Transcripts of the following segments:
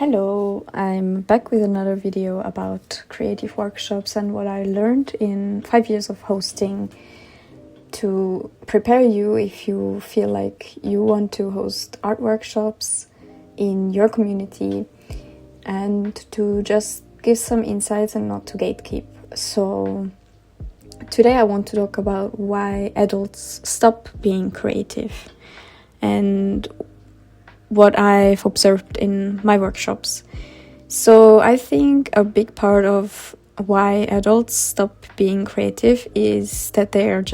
Hello, I'm back with another video about creative workshops and what I learned in 5 years of hosting to prepare you if you feel like you want to host art workshops in your community and to just give some insights and not to gatekeep. So today I want to talk about why adults stop being creative and what I've observed in my workshops. So I think a big part of why adults stop being creative is that their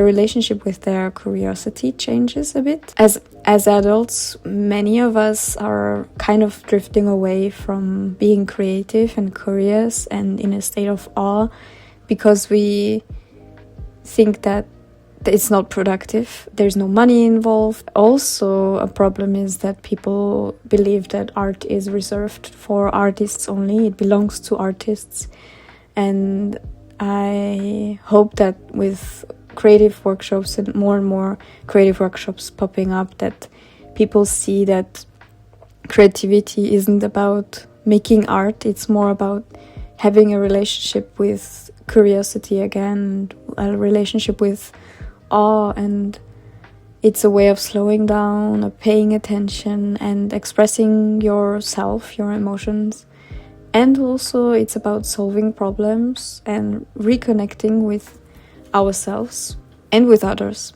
relationship with their curiosity changes a bit. As adults, many of us are kind of drifting away from being creative and curious and in a state of awe because we think that it's not productive, there's no money involved. Also, a problem is that people believe that art is reserved for artists only, it belongs to artists. And I hope that with creative workshops and more creative workshops popping up, that people see that creativity isn't about making art, it's more about having a relationship with curiosity again, a relationship with awe, and it's a way of slowing down, of paying attention and expressing yourself, your emotions. And also it's about solving problems and reconnecting with ourselves and with others.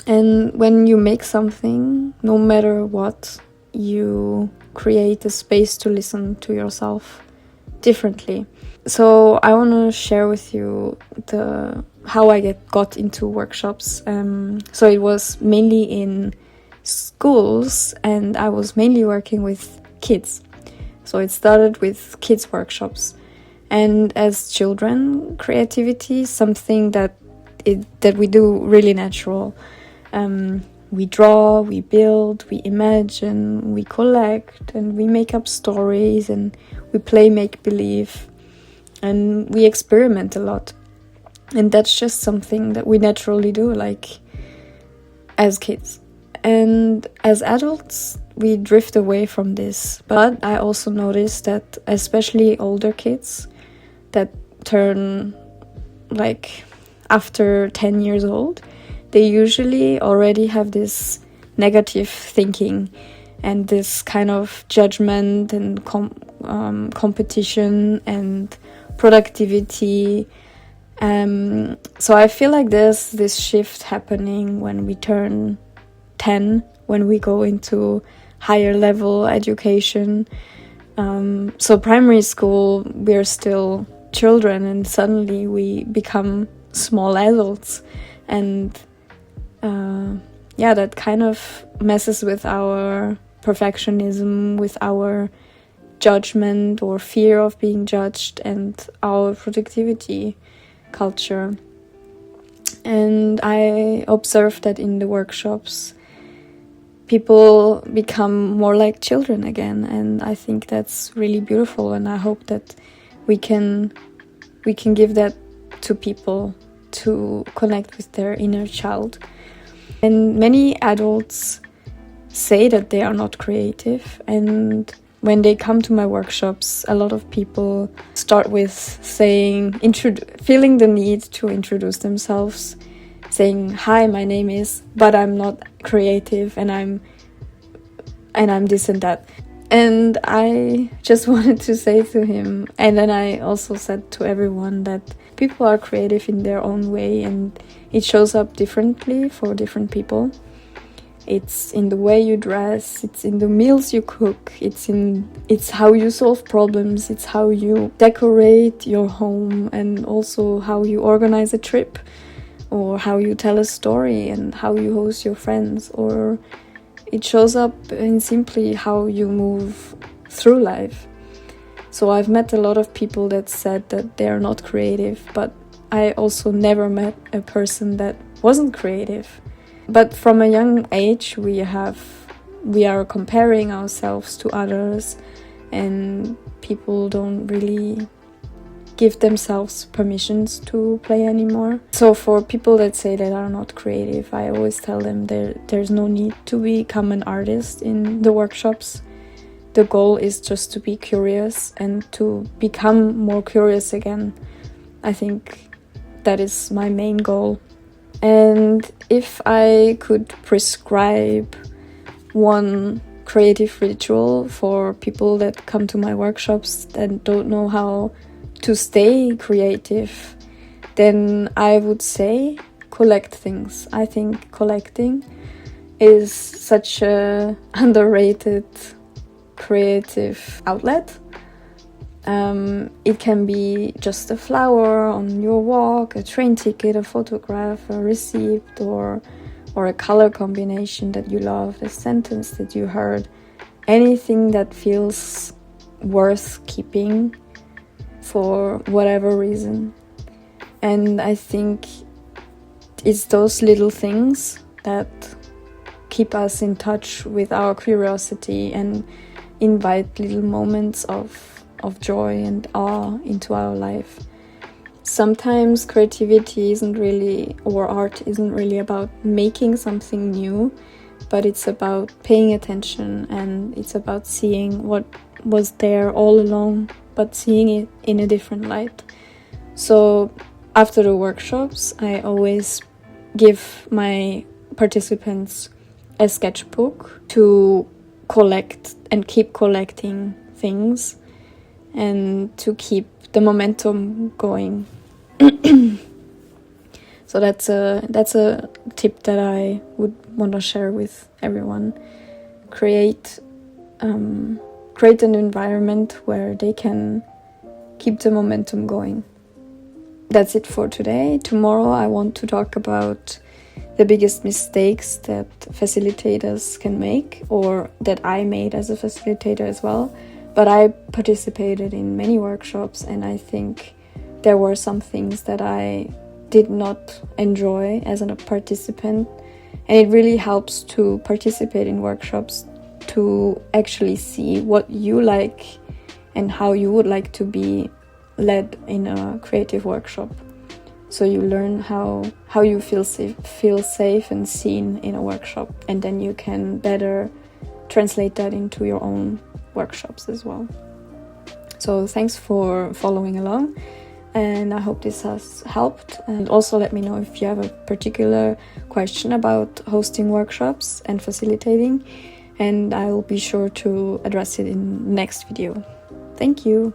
And when you make something, no matter what, you create a space to listen to yourself differently. So I want to share with you how I got into workshops. So it was mainly in schools and I was mainly working with kids. So it started with kids workshops. And as children, creativity is something that we do really natural. We draw, we build, we imagine, we collect, and we make up stories, and we play make-believe, and we experiment a lot. And that's just something that we naturally do, like as kids. And as adults, we drift away from this. But I also noticed that especially older kids that turn like after 10 years old, they usually already have this negative thinking and this kind of judgment and competition and productivity. So I feel like there's this shift happening when we turn 10, when we go into higher level education. So primary school, we're still children and suddenly we become small adults. And that kind of messes with our perfectionism, with our judgment or fear of being judged and our productivity culture. And I observed that in the workshops people become more like children again, and I think that's really beautiful, and I hope that we can give that to people to connect with their inner child. And many adults say that they are not creative, and when they come to my workshops, a lot of people start with feeling the need to introduce themselves, saying, "Hi, my name is, but I'm not creative, and I'm this and that." And I just wanted to say to him, and then I also said to everyone, that people are creative in their own way, and it shows up differently for different people. It's in the way you dress, it's in the meals you cook, it's how you solve problems, it's how you decorate your home, and also how you organize a trip, or how you tell a story, and how you host your friends, or it shows up in simply how you move through life. So I've met a lot of people that said that they are not creative, but I also never met a person that wasn't creative. But from a young age, we are comparing ourselves to others, and people don't really give themselves permissions to play anymore. So for people that say that are not creative, I always tell them there's no need to become an artist in the workshops. the goal is just to be curious and to become more curious again. I think that is my main goal. And if I could prescribe one creative ritual for people that come to my workshops and don't know how to stay creative, then I would say collect things. I think collecting is such a underrated creative outlet. It can be just a flower on your walk, a train ticket, a photograph, a receipt, or a color combination that you love, a sentence that you heard, anything that feels worth keeping for whatever reason. And I think it's those little things that keep us in touch with our curiosity and invite little moments of joy and awe into our life. Sometimes creativity isn't really, or art isn't really about making something new, but it's about paying attention, and it's about seeing what was there all along, but seeing it in a different light. So after the workshops, I always give my participants a sketchbook to collect and keep collecting things and to keep the momentum going. So that's a tip that I would want to share with everyone. Create an environment where they can keep the momentum going. That's it for today. Tomorrow I want to talk about the biggest mistakes that facilitators can make, or that I made as a facilitator as well. But I participated in many workshops, and I think there were some things that I did not enjoy as a participant. And it really helps to participate in workshops to actually see what you like and how you would like to be led in a creative workshop. So you learn how you feel safe and seen in a workshop, and then you can better translate that into your own workshops as well. So thanks for following along, and I hope this has helped. And also let me know if you have a particular question about hosting workshops and facilitating, and I will be sure to address it in the next video. Thank you.